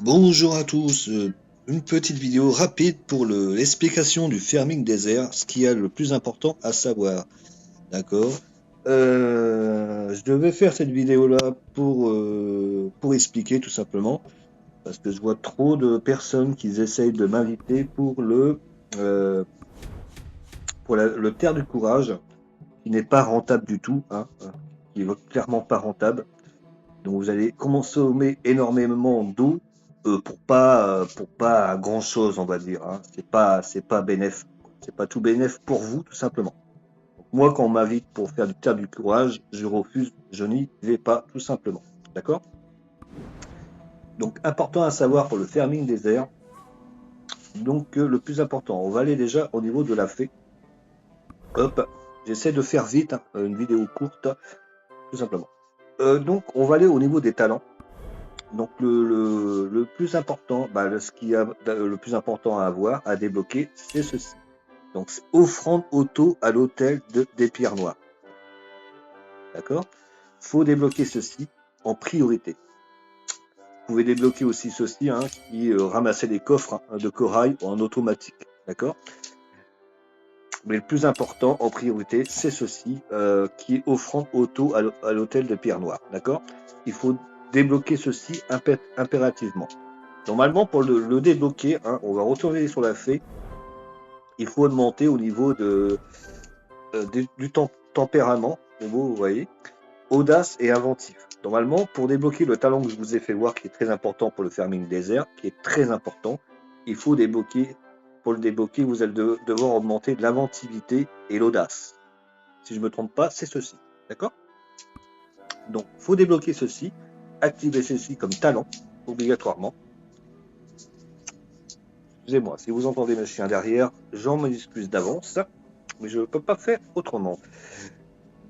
Bonjour à tous, une petite vidéo rapide pour l'explication du farming désert, ce qui est le plus important à savoir, d'accord? Je devais faire cette vidéo-là pour expliquer tout simplement, parce que je vois trop de personnes qui essayent de m'inviter euh, pour le terre du courage, qui n'est pas rentable du tout, hein, qui est clairement pas rentable. Donc vous allez consommer énormément d'eau pour pas grand chose, on va dire, hein. C'est pas bénéf, c'est pas tout bénéf pour vous tout simplement. Donc, moi quand on m'invite pour faire du terre du courage, je refuse, je n'y vais pas tout simplement. D'accord? Donc important à savoir pour le farming désert. Donc le plus important, on va aller déjà au niveau de la fée. Hop, j'essaie de faire vite, hein, une vidéo courte, tout simplement. Donc on va aller au niveau des talents. Donc le plus important, ce qui a le plus important à avoir, à débloquer, c'est ceci. Donc c'est offrande auto à l'hôtel des Pierres Noires. D'accord? Faut débloquer ceci en priorité. Vous pouvez débloquer aussi ceci, hein, qui ramasser des coffres, hein, de corail en automatique. D'accord? Mais le plus important en priorité, c'est ceci, qui est offrande auto à l'hôtel de Pierre Noire. D'accord? Il faut débloquer ceci impérativement. Normalement, pour le débloquer, hein, on va retourner sur la fée. Il faut augmenter au niveau du tempérament, vous voyez, audace et inventif. Normalement, pour débloquer le talent que je vous ai fait voir, qui est très important pour le farming désert, qui est très important, il faut débloquer. Pour le débloquer, vous allez devoir augmenter de l'inventivité et l'audace. Si je ne me trompe pas, c'est ceci. D'accord? Donc, il faut débloquer ceci, activer ceci comme talent, obligatoirement. Excusez-moi, si vous entendez mes chiens derrière, j'en m'excuse d'avance, mais je ne peux pas faire autrement.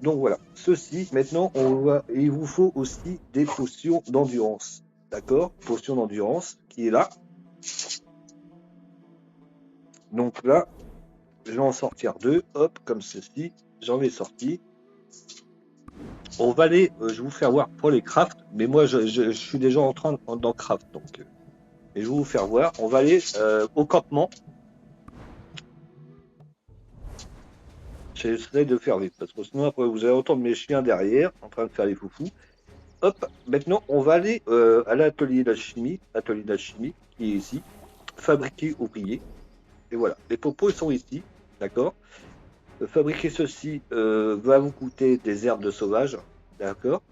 Donc voilà, ceci, maintenant, il vous faut aussi des potions d'endurance. D'accord? Potions d'endurance qui est là. Donc là, je vais en sortir deux, hop, comme ceci. J'en ai sorti. On va aller, je vais vous faire voir pour les crafts, mais moi je suis déjà en train d'en craft, donc et je vais vous faire voir. On va aller au campement. J'essaie de faire vite, parce que sinon après vous allez entendre mes chiens derrière en train de faire les foufous. Hop, maintenant on va aller à l'atelier d'alchimie, qui est ici, fabriquer ouvrier. Et voilà, les popos ils sont ici, d'accord. Fabriquer ceci va vous coûter des herbes de sauvage, d'accord,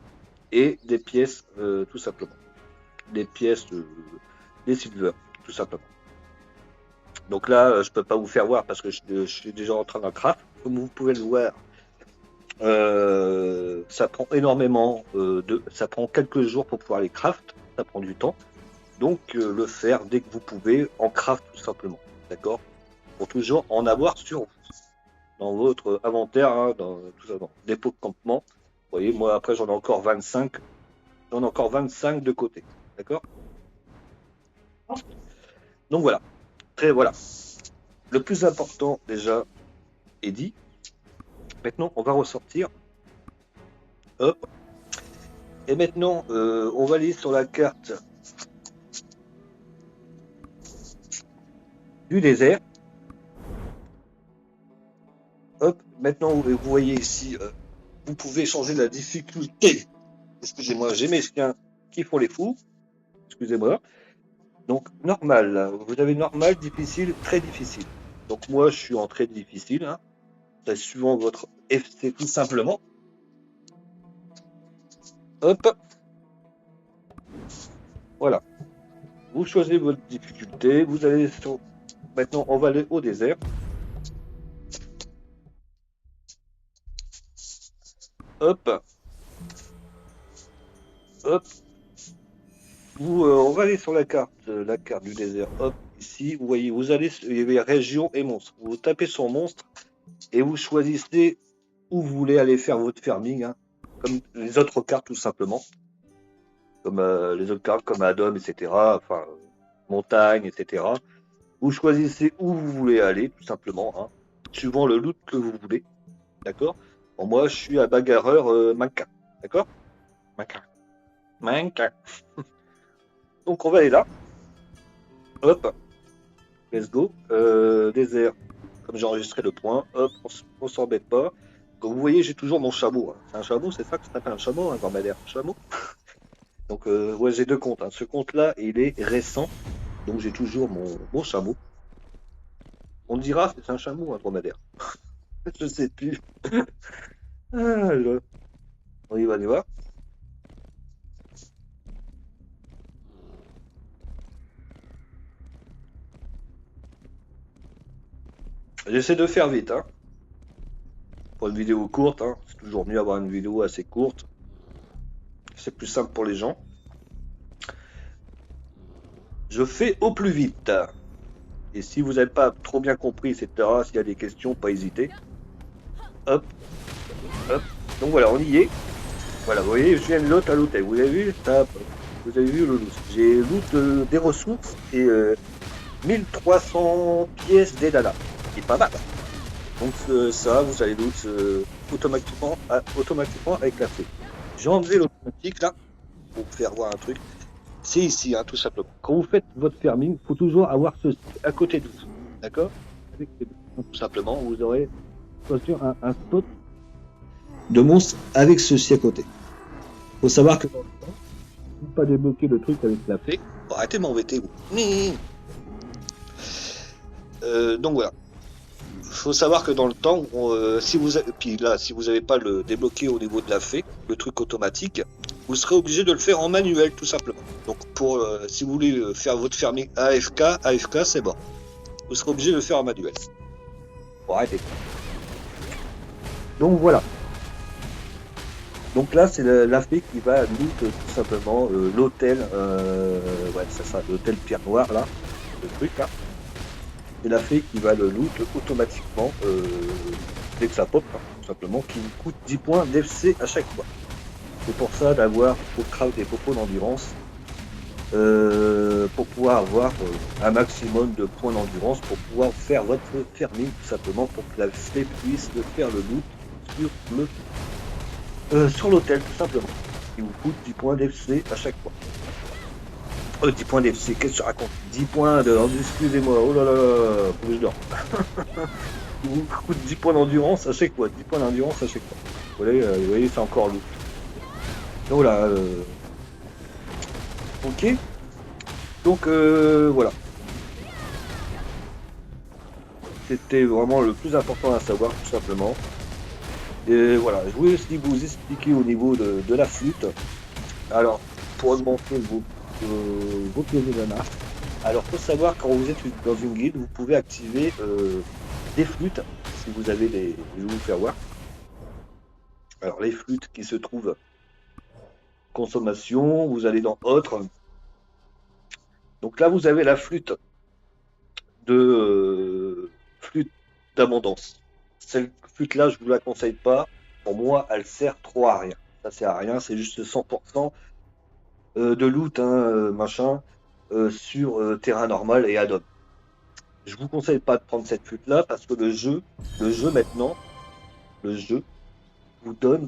et des pièces, tout simplement. Des pièces, des silver, tout simplement. Donc là, je peux pas vous faire voir parce que je suis déjà en train d'en craft. Comme vous pouvez le voir, ça prend énormément ça prend quelques jours pour pouvoir les craft, ça prend du temps. Donc le faire dès que vous pouvez en craft tout simplement, d'accord? Pour toujours en avoir sur vous, dans votre inventaire, hein, dans tout ça, dans dépôt de campement. Vous voyez, moi après j'en ai encore 25, de côté, d'accord? Donc voilà, voilà. Le plus important déjà est dit. Maintenant on va ressortir. Hop. Et maintenant, on va aller sur la carte du désert. Hop, maintenant vous voyez ici, vous pouvez changer la difficulté. Excusez-moi, j'ai mes chiens qui font les fous. Excusez-moi. Donc normal, vous avez normal, difficile, très difficile. Donc moi je suis en très difficile, hein. C'est suivant votre FC tout simplement. Hop, voilà. Vous choisissez votre difficulté, vous allez sur. Maintenant on va aller au désert. Hop, hop. On va aller sur la carte du désert. Hop, ici, vous voyez, vous allez, il y avait région et monstre. Vous tapez sur monstre et vous choisissez où vous voulez aller faire votre farming, hein, comme les autres cartes tout simplement, comme les autres cartes comme Adam, etc. Enfin, montagne, etc. Vous choisissez où vous voulez aller tout simplement, hein, suivant le loot que vous voulez, d'accord. Bon, moi, je suis à bagarreur Manka, d'accord. Manka. Donc on va aller là. Hop, let's go. Désert, comme j'ai enregistré le point, hop, on s'embête pas. Comme vous voyez, j'ai toujours mon chameau, hein. C'est un chameau, c'est ça que ça s'appelle un chameau, un dromadaire, un chameau. Donc, ouais, j'ai deux comptes, hein. Ce compte-là, il est récent, donc j'ai toujours mon chameau. On dira que c'est un chameau ou un dromadaire. Je sais plus. Ah, on y va, on y va. J'essaie de faire vite, hein. Pour une vidéo courte, hein. C'est toujours mieux avoir une vidéo assez courte. C'est plus simple pour les gens. Je fais au plus vite. Et si vous n'avez pas trop bien compris, etc., s'il y a des questions, pas hésiter. Hop, hop. Donc voilà, on y est. Voilà, vous voyez, je viens de l'hôte à l'hôtel. Vous avez vu ça, vous avez vu le loot. J'ai loot des ressources et 1300 pièces d'Edala. C'est pas mal. Donc ça, vous allez loot automatiquement avec la fée. J'ai enlevé l'automatique là pour vous faire voir un truc. C'est ici, hein, tout simplement. Quand vous faites votre farming, il faut toujours avoir ceci à côté de vous. D'accord? Avec ces deux, tout simplement, vous aurez un spot de monstres avec ceci à côté. Il faut savoir que dans le temps, ne pas débloquer le truc avec la fée. Bon, arrêtez de m'embêter, vous. Donc voilà. Il faut savoir que dans le temps, si vous n'avez pas le débloqué au niveau de la fée, le truc automatique, vous serez obligé de le faire en manuel tout simplement. Donc si vous voulez faire votre farming AFK c'est bon. Vous serez obligé de le faire en manuel. Bon, arrêtez. Donc voilà. Donc là c'est la fée qui va loot tout simplement l'hôtel, ouais c'est ça, l'hôtel Pierre Noire là, le truc là. C'est la fée qui va le loot automatiquement dès que ça pop, hein, tout simplement, qui vous coûte 10 points d'FC à chaque fois. C'est pour ça d'avoir faut craft des popos d'endurance pour pouvoir avoir un maximum de points d'endurance pour pouvoir faire votre farming tout simplement pour que la fée puisse faire le loot sur l'hôtel tout simplement. Il vous coûte 10 points d'FC à chaque fois. 10 points d'FC, qu'est-ce que je raconte? 10 points de... Excusez-moi, oh là là là, faut que je dors. Il vous coûte 10 points d'endurance à chaque fois, 10 points d'endurance à chaque fois. Vous voyez c'est encore lourd. Donc voilà. Ok. Donc voilà. C'était vraiment le plus important à savoir, tout simplement. Et voilà, je voulais aussi vous expliquer au niveau de la flûte. Alors, pour augmenter vos pièces de nana. Alors, faut savoir quand vous êtes dans une guilde, vous pouvez activer des flûtes, si vous avez des... Je vais vous faire voir. Alors, les flûtes qui se trouvent consommation, vous allez dans autre. Donc là, vous avez la flûte flûte d'abondance. Cette flûte-là, je vous la conseille pas. Pour moi, elle sert trop à rien. Ça sert à rien, c'est juste 100% de loot, hein, machin, sur terrain normal et add-on. Je vous conseille pas de prendre cette flûte-là parce que maintenant, le jeu vous donne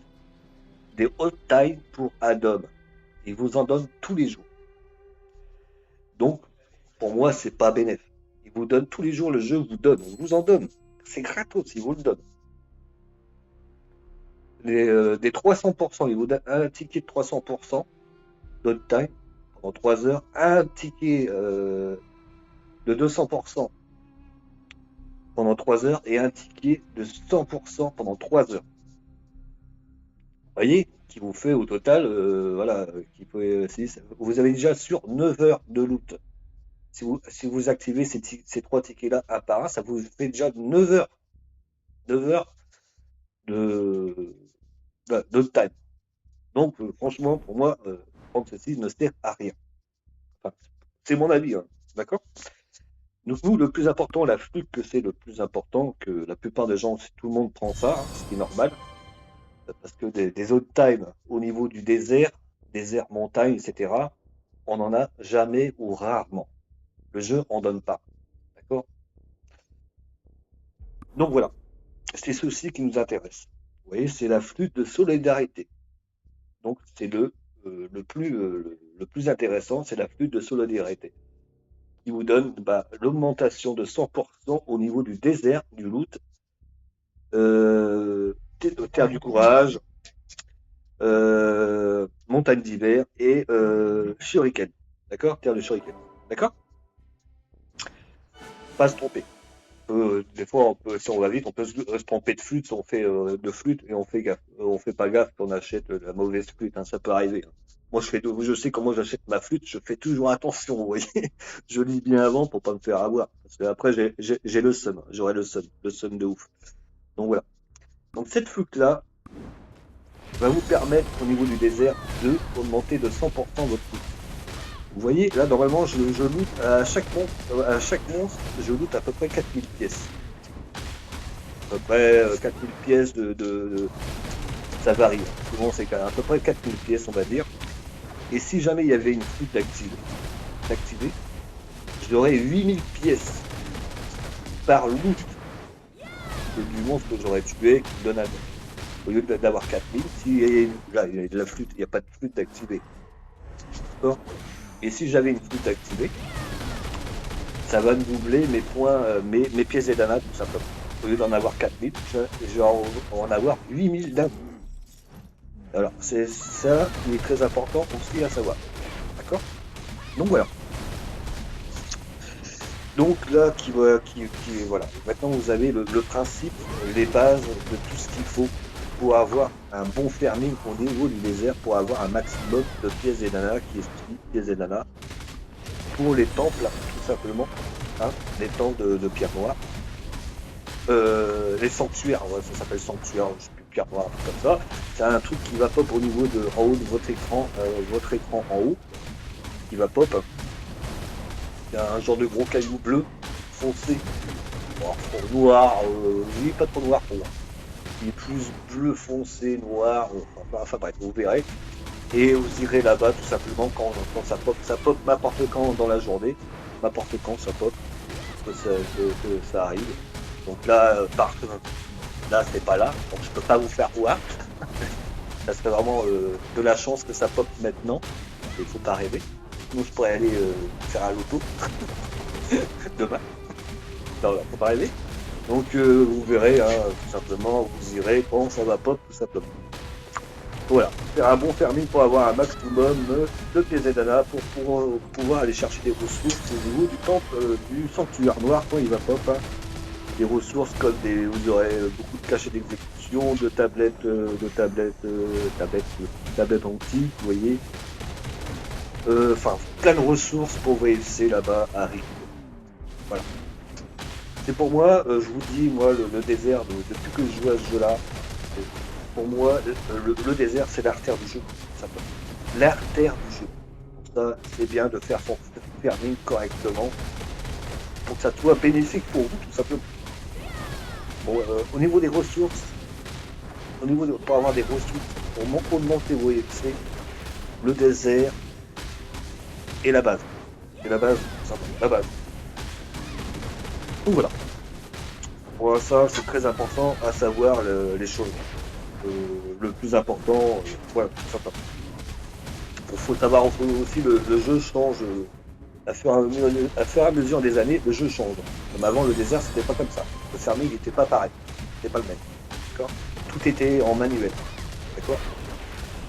des hot time pour add-on. Il vous en donne tous les jours. Donc, pour moi, c'est pas bénéf. Il vous donne tous les jours, le jeu vous donne, il vous en donne. C'est gratos, il vous le donne. Des 300%, il vous donne un ticket de 300% d'on time pendant 3 heures, un ticket de 200% pendant 3 heures et un ticket de 100% pendant 3 heures. Vous voyez, qui vous fait au total, voilà, vous avez déjà sur 9 heures de loot. Si vous activez ces 3 tickets-là un par un, ça vous fait déjà 9 heures. 9 heures de time. Donc, franchement, pour moi, prendre ceci ne sert à rien. Enfin, c'est mon avis, hein, d'accord? Donc, nous, le plus important, la flûte que c'est le plus important, que la plupart des gens, tout le monde prend ça, hein, ce qui est normal, parce que des autres times au niveau du désert, montagne, etc., on n'en a jamais ou rarement. Le jeu en donne pas, d'accord? Donc voilà, c'est ceci qui nous intéresse. Vous voyez, c'est la flûte de solidarité. Donc c'est le plus intéressant, c'est la flûte de solidarité. qui vous donne l'augmentation de 100% au niveau du désert, du loot, terre du courage, montagne d'hiver et shuriken. D'accord? Terre de shuriken. D'accord? Pas se tromper. Des fois, si on va vite, on peut se tromper de flûte si on fait de flûte et on fait gaffe. On fait pas gaffe qu'on achète la mauvaise flûte, hein, ça peut arriver, hein. Moi, je sais comment j'achète ma flûte, je fais toujours attention, vous voyez. Je lis bien avant pour pas me faire avoir. Parce que après, j'ai le seum, j'aurai le seum de ouf. Donc voilà. Donc cette flûte-là va vous permettre au niveau du désert de augmenter de 100% votre flûte. Vous voyez, là, normalement, je loot à chaque monstre, je loot à peu près 4000 pièces. À peu près 4000 pièces ça varie. Souvent, c'est à peu près 4000 pièces, on va dire. Et si jamais il y avait une flûte d'activer, j'aurais 8000 pièces par loot du monstre que j'aurais tué qui me donne un nom. Au lieu d'avoir 4000, là, il y a de la flûte, il n'y a pas de flûte activée. D'accord? Et si j'avais une flûte activée, ça va me doubler mes points, mes pièces et dana, tout simplement. Au lieu d'en avoir 4000, je vais en avoir 8000 d'un coup. Alors, c'est ça qui est très important aussi à savoir. D'accord? Donc voilà. Donc là, voilà. Maintenant, vous avez le principe, les bases de tout ce qu'il faut pour avoir un bon farming au niveau du désert, pour avoir un maximum de pièces et dana, qui est pièces et dana, pour les temples, tout simplement, hein, les temples de pierre noire. Les sanctuaires, ouais, ça s'appelle sanctuaire, je sais plus, pierre noire, un truc comme ça. C'est un truc qui va pop au niveau en haut de votre écran en haut, qui va pop. Il y a un genre de gros caillou bleu foncé, noir, oui, pas trop noir pour moi. Il est plus bleu foncé, noir, enfin bref, vous verrez. Et vous irez là-bas tout simplement quand ça pop n'importe quand dans la journée, n'importe quand ça pop, que ça arrive. Donc là, là c'est pas là, donc je peux pas vous faire voir. Ça serait vraiment de la chance que ça pop maintenant, il faut pas rêver. Sinon je pourrais aller faire un loto demain. Non, faut pas rêver. Donc vous verrez, hein, tout simplement, vous irez quand ça va pop tout simplement. Voilà, faire un bon farming pour avoir un maximum de pièces et dana pour pouvoir aller chercher des ressources au niveau du temple du sanctuaire noir quand il va pop. Hein. Des ressources comme vous aurez beaucoup de cachets d'exécution, de tablettes antiques, vous voyez. Enfin, plein de ressources pour VLC là-bas à récupérer. Voilà. C'est pour moi, je vous dis, moi, le désert, depuis que je joue à ce jeu-là, pour moi, le désert, c'est l'artère du jeu. L'artère du jeu. Pour ça, c'est bien de faire son farming correctement pour que ça soit bénéfique pour vous, tout simplement. Bon, au niveau des ressources, pour avoir des ressources, pour augmenter vos EFC, le désert et la base. Et la base, tout simplement, la base. Donc voilà. Pour ça, c'est très important à savoir les choses. Le plus important, voilà, tout simplement. Il faut savoir aussi le jeu change à fur et à mesure des années, le jeu change. Comme avant, le désert, c'était pas comme ça. Le farming n'était pas pareil. C'était pas le même. D'accord? Tout était en manuel. D'accord?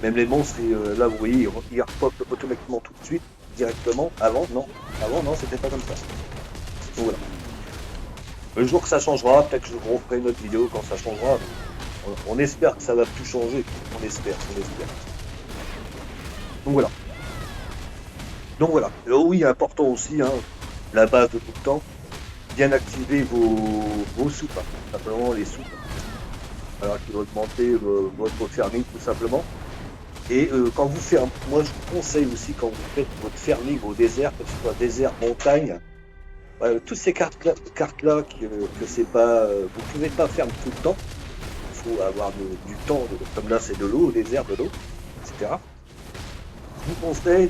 Même les monstres, là, vous voyez, ils repopent automatiquement tout de suite, directement. Avant, non, c'était pas comme ça. Donc voilà. Le jour que ça changera, peut-être que je vous referai une autre vidéo quand ça changera. On espère que ça va plus changer. On espère. Donc voilà. Et oui, important aussi, hein, la base de tout le temps, bien activer vos soupes, hein, simplement les soupes. Alors qui vont augmenter votre farming tout simplement. Et quand vous faites, moi je vous conseille aussi quand vous faites votre farming au désert, que ce soit désert, montagne, toutes ces cartes-là que c'est pas, vous pouvez pas faire tout le temps. Il faut avoir du temps, comme là c'est de l'eau, au désert, de l'eau, etc. Je vous conseille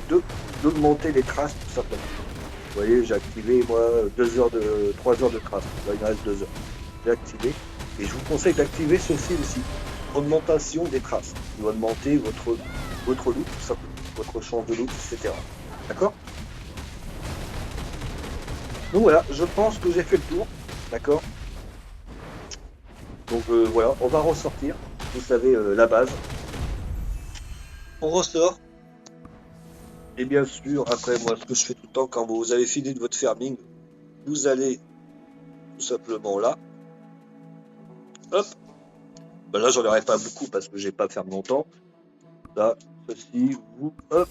d'augmenter les traces tout simplement. Vous voyez, j'ai activé moi 3 heures de traces. Là il reste 2 heures. J'ai activé. Et je vous conseille d'activer ceci aussi. Augmentation des traces. Vous augmentez votre loot, tout simplement. Votre chance de loot, etc. D'accord? Donc voilà, je pense que j'ai fait le tour, d'accord. Donc voilà, on va ressortir, vous savez, la base. On ressort, et bien sûr, après moi, ce que je fais tout le temps, quand vous avez fini de votre farming, vous allez tout simplement là, hop, ben là j'en aurai pas beaucoup parce que j'ai pas fermé longtemps, là, ceci, vous, hop,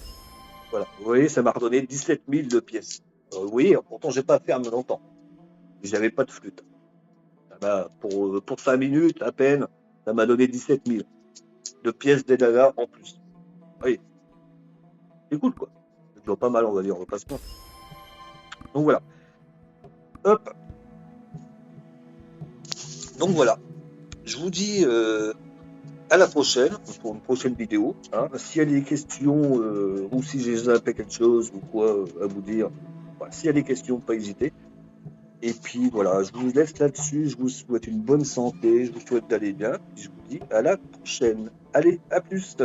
voilà, vous voyez, ça m'a redonné 17 000 de pièces. Vous voyez, pourtant j'ai pas fermé longtemps, j'avais pas de flûte. Pour 5 minutes à peine, ça m'a donné 17 000 de pièces d'Edana en plus. Oui, c'est cool quoi. C'est toujours pas mal, on va dire, on va pas se plaindre. Donc voilà. Hop. Donc voilà. Je vous dis à la prochaine pour une prochaine vidéo. Hein. S'il y a des questions ou si j'ai zappé quelque chose ou quoi à vous dire, voilà. S'il y a des questions, pas hésiter. Et puis voilà, je vous laisse là-dessus. Je vous souhaite une bonne santé. Je vous souhaite d'aller bien. Et je vous dis à la prochaine. Allez, à plus.